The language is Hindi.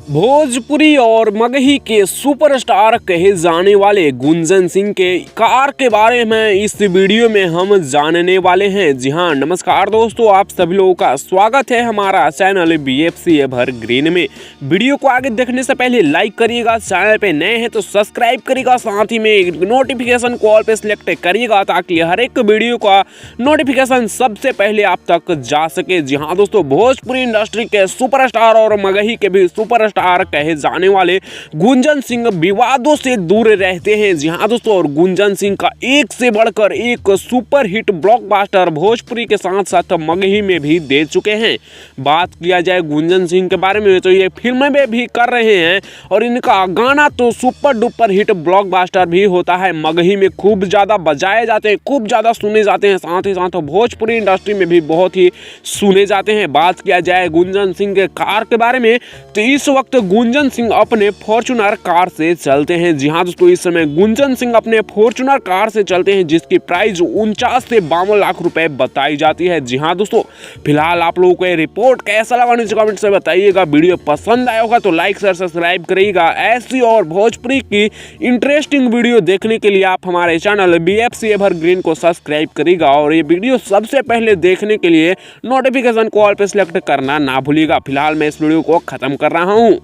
भोजपुरी और मगही के सुपरस्टार कहे जाने वाले गुंजन सिंह के कार के बारे में इस वीडियो में हम जानने वाले हैं। जी हां, नमस्कार दोस्तों, आप सभी लोगों का स्वागत है हमारा चैनल BFC एवरग्रीन में। वीडियो को आगे देखने से पहले लाइक करिएगा, चैनल पे नए हैं तो सब्सक्राइब करिएगा, साथ ही में नोटिफिकेशन को ऑल पे सिलेक्ट करिएगा ताकि हर एक वीडियो का नोटिफिकेशन सबसे पहले आप तक जा सके। जी हाँ दोस्तों, भोजपुरी इंडस्ट्री के सुपरस्टार और मगही के भी सुपरस्टार कहे जाने वाले गुंजन सिंह विवादों से दूर रहते हैं। जी हाँ दोस्तों, और गुंजन सिंह का एक से बढ़कर एक सुपर हिट ब्लॉकबस्टर भोजपुरी के साथ साथ मगही में भी दे चुके हैं। बात किया जाए गुंजन सिंह के बारे में तो ये फिल्में में भी कर रहे हैं और इनका गाना तो सुपर डुपर हिट ब्लॉकबस्टर भी होता है। मगही में खूब ज्यादा बजाए जाते हैं, खूब ज्यादा सुने जाते हैं, साथ ही साथ भोजपुरी इंडस्ट्री में भी बहुत ही सुने जाते हैं। बात किया जाए गुंजन सिंह के कार के बारे में तो इस वक्त गुंजन सिंह अपने फॉर्च्यूनर कार से चलते हैं। जी हाँ दोस्तों, इस समय गुंजन सिंह अपने फॉर्च्यूनर कार से चलते हैं जिसकी प्राइस 49 से 52 लाख रुपए बताई जाती है। जी हाँ दोस्तों, फिलहाल आप लोगों को ये रिपोर्ट कैसा लगा नीचे कमेंट से बताइएगा। वीडियो पसंद आया होगा तो लाइक शेयर सब्सक्राइब करिएगा। ऐसी और भोजपुरी की इंटरेस्टिंग वीडियो देखने के लिए आप हमारे चैनल BFC एवरग्रीन को सब्सक्राइब करिएगा और ये वीडियो सबसे पहले देखने के लिए नोटिफिकेशन को ऑल पे सिलेक्ट करना ना भूलिएगा। फिलहाल मैं इस वीडियो को खत्म कर रहा हूँ।